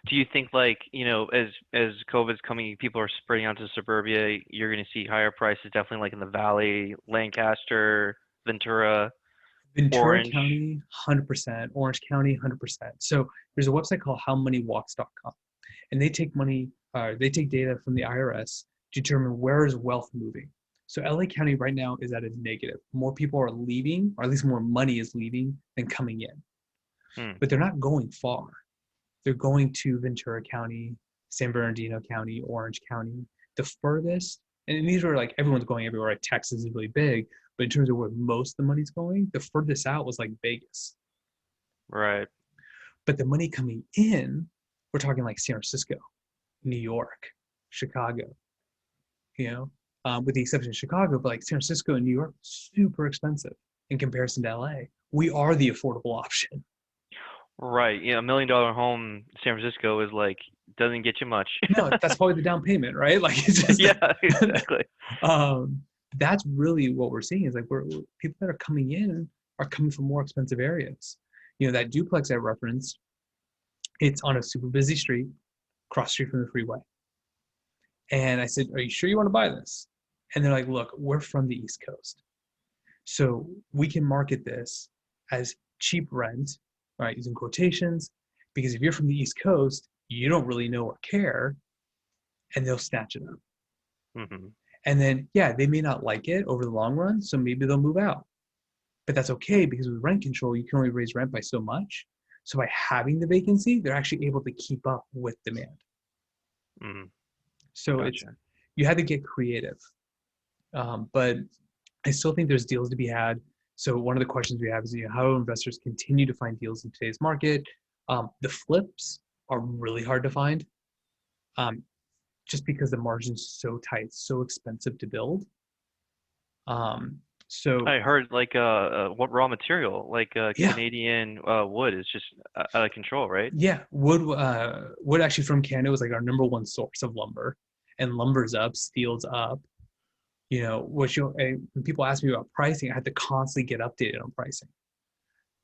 Do you think like, as COVID's coming, people are spreading out to suburbia, you're going to see higher prices definitely like in the Valley, Lancaster, Ventura, Ventura Orange? County, 100%, Orange County, 100%. So there's a website called howmoneywalks.com, and they take data from the IRS to determine where is wealth moving. So LA County right now is at a negative. More people are leaving, or at least more money is leaving than coming in. Hmm. But they're not going far. They're going to Ventura County, San Bernardino County, Orange County. The furthest, and these are like everyone's going everywhere. Right? Texas is really big, but in terms of where most of the money's going, the furthest out was like Vegas. Right. But the money coming in, we're talking like San Francisco, New York, Chicago, with the exception of Chicago, but like San Francisco and New York, super expensive in comparison to LA. We are the affordable option. Right. $1 million home in San Francisco is like doesn't get you much. No, that's probably the down payment, right? Like it's just Yeah, exactly. um, that's really what we're seeing is like people that are coming in are coming from more expensive areas. That duplex I referenced, it's on a super busy street, cross street from the freeway. And I said, "Are you sure you want to buy this?" And they're like, "Look, we're from the East Coast, so we can market this as cheap rent, right? Using quotations, because if you're from the East Coast, you don't really know or care, and they'll snatch it up." Hmm. And then, yeah, they may not like it over the long run, so maybe they'll move out. But that's okay because with rent control, you can only raise rent by so much. So by having the vacancy, they're actually able to keep up with demand. Hmm. So Gotcha. you had to get creative. But I still think there's deals to be had. So one of the questions we have is, how do investors continue to find deals in today's market? The flips are really hard to find, just because the margin's so tight, so expensive to build. So I heard like what raw material like yeah, Canadian wood is just out of control, right? yeah, wood actually from Canada was like our number one source of lumber, and lumber's up, steel's up. When people ask me about pricing, I had to constantly get updated on pricing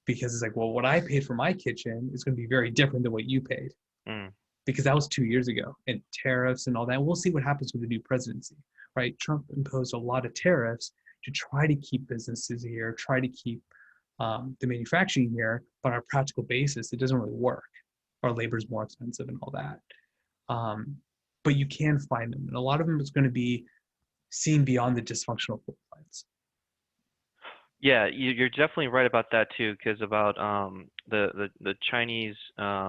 because it's like, well, what I paid for my kitchen is going to be very different than what you paid Mm. because that was 2 years ago and tariffs and all that. And we'll see what happens with the new presidency, right? Trump imposed a lot of tariffs to try to keep businesses here, try to keep the manufacturing here, but on a practical basis, it doesn't really work. Our labor is more expensive and all that. Um, but you can find them, and a lot of them is going to be seen beyond the dysfunctional floor plans. Yeah, you're definitely right about that too, because about the Chinese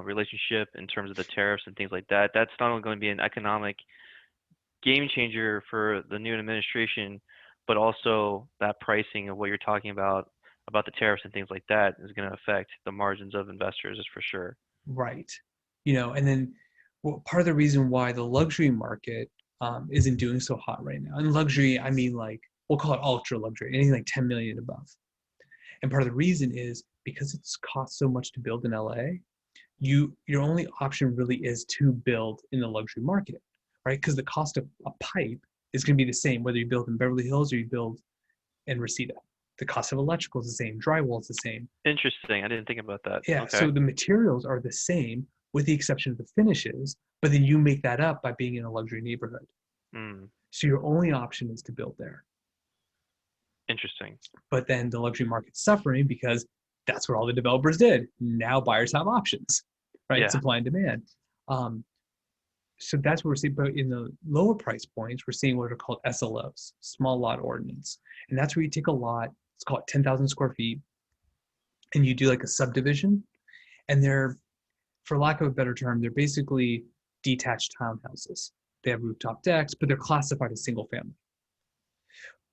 relationship in terms of the tariffs and things like that. That's not only going to be an economic game changer for the new administration, but also that pricing of what you're talking about the tariffs and things like that is going to affect the margins of investors, is for sure. Right. And then part of the reason why the luxury market isn't doing so hot right now, and luxury, I mean like, we'll call it ultra luxury, anything like 10 million above. And part of the reason is because it's cost so much to build in LA, your only option really is to build in the luxury market, right? Because the cost of a pipe is going to be the same whether you build in Beverly Hills or you build in Reseda. The cost of electrical is the same, drywall is the same. Interesting. I didn't think about that. Yeah, Okay. so the materials are the same with the exception of the finishes, but then you make that up by being in a luxury neighborhood. Hmm. So your only option is to build there. Interesting. But then the luxury market's suffering because that's what all the developers did. Now buyers have options, right? Yeah. Supply and demand. Um, so that's what we're seeing. But in the lower price points, we're seeing what are called SLOs, small lot ordinance. And that's where you take a lot, let's call it 10,000 square feet, and you do like a subdivision. And they're, for lack of a better term, they're basically detached townhouses. They have rooftop decks, but they're classified as single family.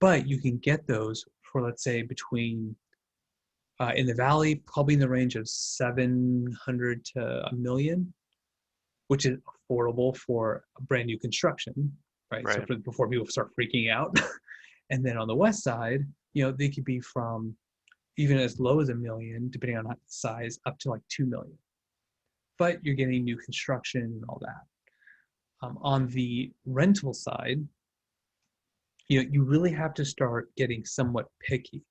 But you can get those for, let's say, between in the valley, probably in the range of 700 to a million, which is affordable for a brand new construction, right? So Right. before people start freaking out. And then on the west side, they could be from even as low as a million, depending on size, up to like 2 million. But you're getting new construction and all that. On the rental side, You really have to start getting somewhat picky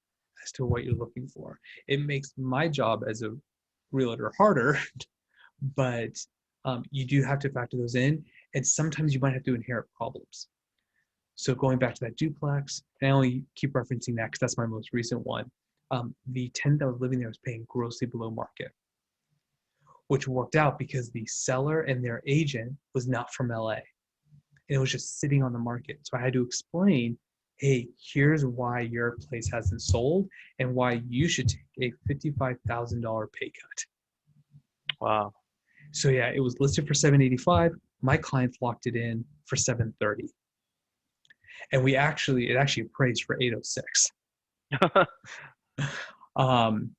as to what you're looking for. It makes my job as a realtor harder, but you do have to factor those in, and sometimes you might have to inherit problems. So going back to that duplex, and I only keep referencing that because that's my most recent one. The tenant that was living there was paying grossly below market, which worked out because the seller and their agent was not from LA. And it was just sitting on the market. So I had to explain, hey, here's why your place hasn't sold and why you should take a $55,000 pay cut. Wow. So yeah, it was listed for 785. My clients locked it in for 730. And it actually appraised for 806. Um,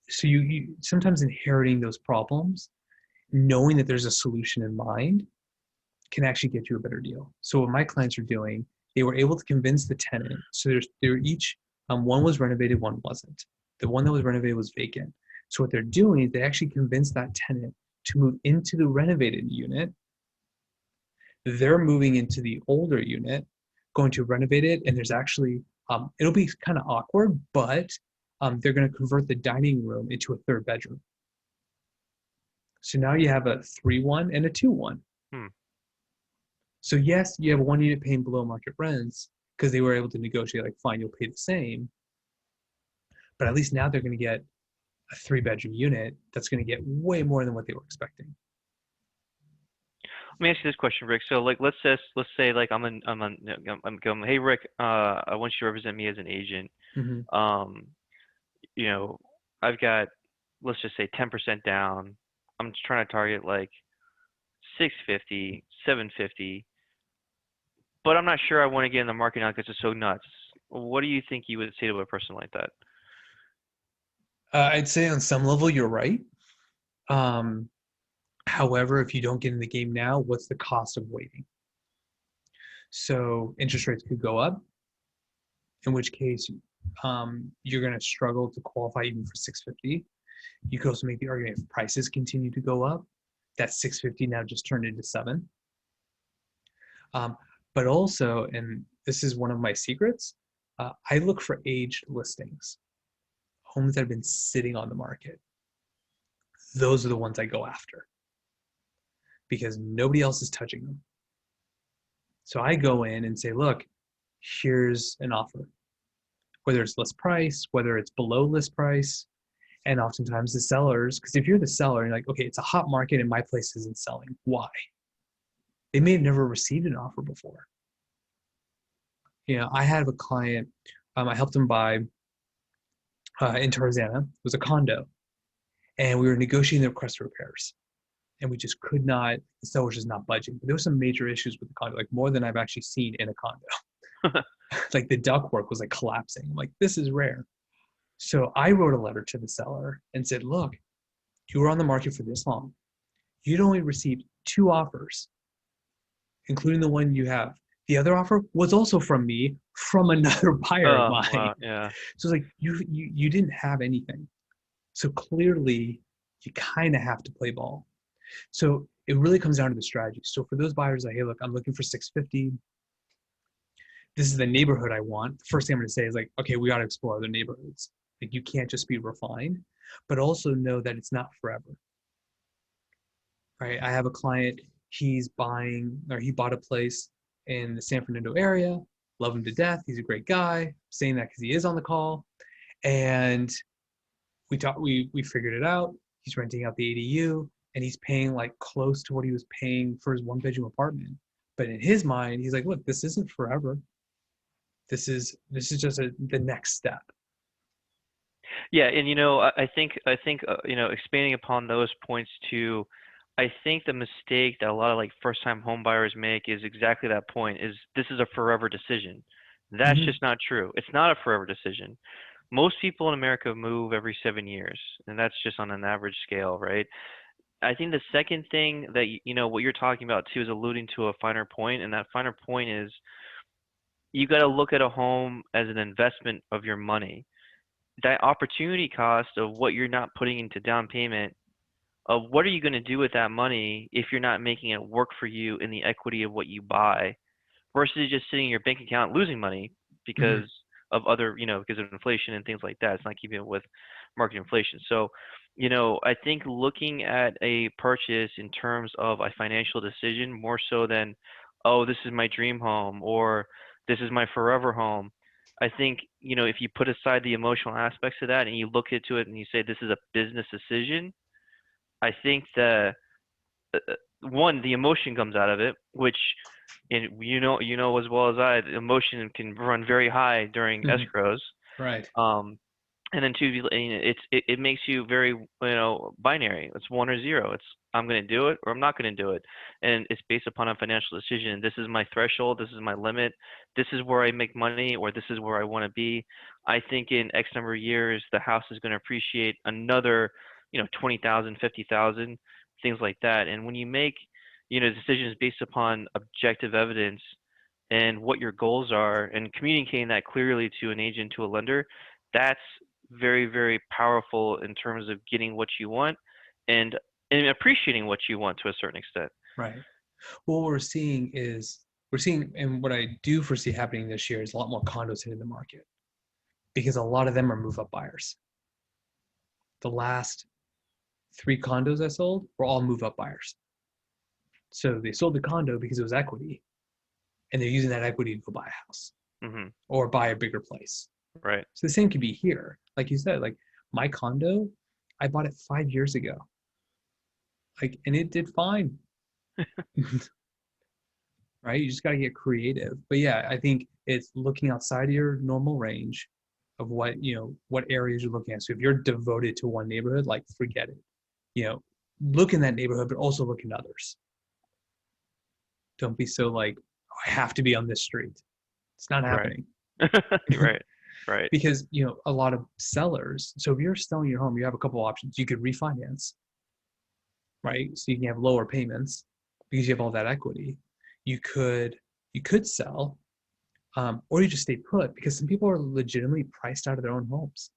so you sometimes inheriting those problems, knowing that there's a solution in mind, can actually get you a better deal. So what my clients are doing, they were able to convince the tenant. So they're each, one was renovated, one wasn't. The one that was renovated was vacant. So what they're doing is they actually convince that tenant to move into the renovated unit. They're moving into the older unit, going to renovate it, and there's actually, it'll be kind of awkward, but they're going to convert the dining room into a third bedroom. So now you have a 3-1 and a 2-1. So yes, you have one unit paying below market rents because they were able to negotiate, like, fine, you'll pay the same. But at least now they're going to get a 3-bedroom unit that's going to get way more than what they were expecting. Let me ask you this question, Rick. So, like, let's say, like, I'm going, hey, Rick, I want you to represent me as an agent. Mm-hmm. You know, I've got, let's just say 10% down. I'm just trying to target like 650, 750, but I'm not sure I want to get in the market now because it's so nuts. What do you think you would say to a person like that? I'd say on some level you're right. However, if you don't get in the game now, what's the cost of waiting? So interest rates could go up, in which case you're going to struggle to qualify even for 650. You could also make the argument if prices continue to go up, that 650 now just turned into 7. But also, and this is one of my secrets, I look for aged listings, homes that have been sitting on the market. Those are the ones I go after because nobody else is touching them. So I go in and say, look, here's an offer, whether it's list price, whether it's below list price. And oftentimes the sellers, because if you're the seller, you're like, okay, it's a hot market and my place isn't selling. Why? They may have never received an offer before. I had a client, I helped him buy in Tarzana. It was a condo. And we were negotiating the request for repairs. And we just could not, the seller was just not budging. But there were some major issues with the condo, like more than I've actually seen in a condo. Like the ductwork was like collapsing. I'm like, this is rare. So I wrote a letter to the seller and said, look, you were on the market for this long. You'd only received 2 offers, including the one you have. The other offer was also from me, from another buyer of mine. Wow, yeah. So it's like you didn't have anything. So clearly you kind of have to play ball. So it really comes down to the strategy. So for those buyers like, hey, look, I'm looking for 650. This is the neighborhood I want. The first thing I'm going to say is like, okay, we got to explore other neighborhoods. Like you can't just be refined, but also know that it's not forever. Right? I have a client, he bought a place in the San Fernando area, love him to death. He's a great guy. I'm saying that because he is on the call. And we figured it out. He's renting out the ADU and he's paying like close to what he was paying for his 1-bedroom apartment. But in his mind, he's like, look, this isn't forever. This is just the next step. Yeah, and I think expanding upon those points too, I think the mistake that a lot of like first-time home buyers make is exactly that point, is this is a forever decision. That's just not true. It's not a forever decision. Most people in America move every 7 years, and that's just on an average scale, right? I think the second thing that what you're talking about too is alluding to a finer point, and that finer point is you got to look at a home as an investment of your money. That opportunity cost of what you're not putting into down payment, of what are you going to do with that money if you're not making it work for you in the equity of what you buy, versus just sitting in your bank account losing money Hmm. because of other, because of inflation and things like that. It's not keeping up with market inflation. So, I think looking at a purchase in terms of a financial decision more so than, oh, this is my dream home or this is my forever home. I think, if you put aside the emotional aspects of that and you look into it and you say this is a business decision, I think that one, the emotion comes out of it, which and as well as I, the emotion can run very high during Hmm. escrows. Right. Um, and then two, it makes you very binary. It's one or zero. It's I'm going to do it or I'm not going to do it, and it's based upon a financial decision. This is my threshold. This is my limit. This is where I make money, or this is where I want to be. I think in X number of years, the house is going to appreciate another, 20,000, 50,000, things like that. And when you make, decisions based upon objective evidence and what your goals are, and communicating that clearly to an agent, to a lender, that's very, very powerful in terms of getting what you want and and appreciating what you want to a certain extent. Right. What we're seeing, and what I do foresee happening this year is a lot more condos hitting the market because a lot of them are move up buyers. The last 3 condos I sold were all move up buyers. So they sold the condo because it was equity, and they're using that equity to go buy a house Hmm. or buy a bigger place. Right. So the same could be here. Like you said, like my condo, I bought it 5 years ago. Like, and it did fine. Right? You just got to get creative. But yeah, I think it's looking outside of your normal range of what areas you're looking at. So if you're devoted to one neighborhood, like forget it. You know, look in that neighborhood, but also look in others. Don't be so like, oh, I have to be on this street. It's not Right. happening. Right. Right. Because a lot of sellers, so if you're selling your home, you have a couple options. You could refinance, right? So you can have lower payments because you have all that equity. You could sell, or you just stay put because some people are legitimately priced out of their own homes.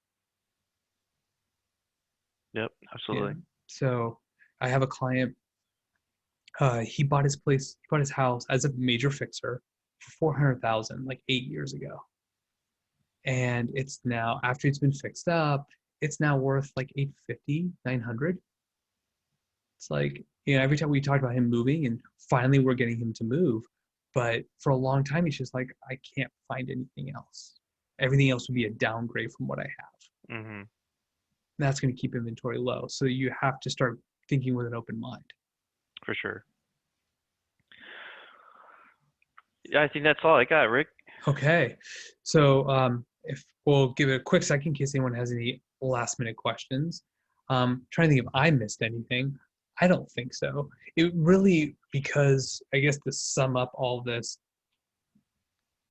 Yep. Yeah. Absolutely. So I have a client. He bought his house as a major fixer for 400,000 like 8 years ago, and it's now after it's been fixed up, it's now worth like 850, 900. It's like, every time we talked about him moving and finally we're getting him to move, but for a long time he's just like, I can't find anything else. Everything else would be a downgrade from what I have. Hmm. And that's going to keep inventory low. So you have to start thinking with an open mind. For sure. Yeah, I think that's all I got, Rick. Okay. So if we'll give it a quick second in case anyone has any last minute questions. Trying to think if I missed anything. I don't think so. It really, because I guess to sum up all this,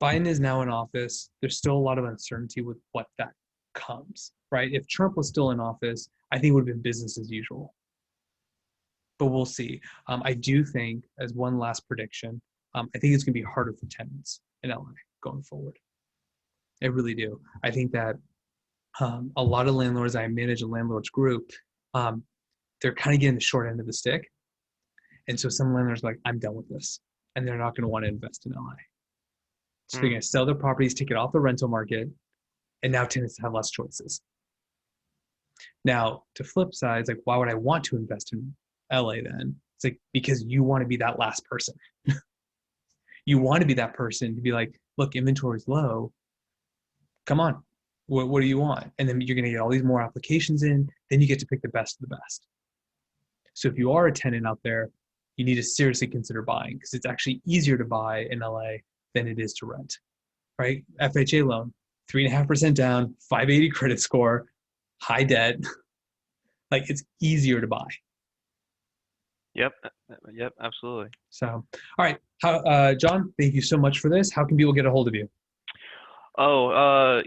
Biden is now in office. There's still a lot of uncertainty with what that comes, right? If Trump was still in office, I think it would have been business as usual. But we'll see. I do think, as one last prediction, I think it's going to be harder for tenants in LA going forward. I really do. I think that a lot of landlords, I manage a landlords group, um, they're kind of getting the short end of the stick. And so some landlords are like, I'm done with this. And they're not going to want to invest in LA. So they're Mm. going to sell their properties, take it off the rental market, and now tenants have less choices. Now, to flip side, it's like, why would I want to invest in LA then? It's like, because you want to be that last person. You want to be that person to be like, look, inventory is low. Come on. What do you want? And then you're going to get all these more applications in. Then you get to pick the best of the best. So if you are a tenant out there, you need to seriously consider buying because it's actually easier to buy in LA than it is to rent, right? FHA loan, 3.5% down, 580 credit score, high debt. Like it's easier to buy. Yep. Yep. Absolutely. So, all right. John, thank you so much for this. How can people get a hold of you? Oh,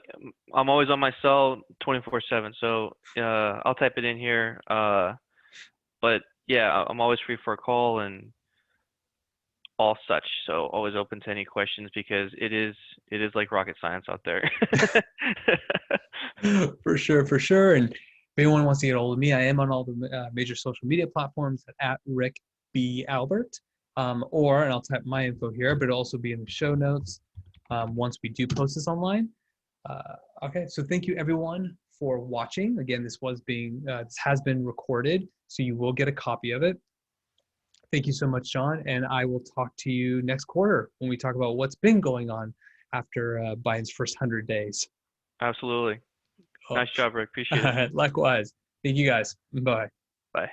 I'm always on my cell 24/7, so I'll type it in here. But yeah, I'm always free for a call and all such. So always open to any questions because it is like rocket science out there. For sure, for sure. And if anyone wants to get a hold of me, I am on all the major social media platforms at Rick B. Albert. and I'll type my info here, but it'll also be in the show notes once we do post this online. Okay, so thank you everyone for watching. Again, this has been recorded, so you will get a copy of it. Thank you so much, Jon, and I will talk to you next quarter when we talk about what's been going on after Biden's first 100 days. Absolutely. Oh. Nice job, Rick. Appreciate it. Likewise. Thank you guys. Bye. Bye.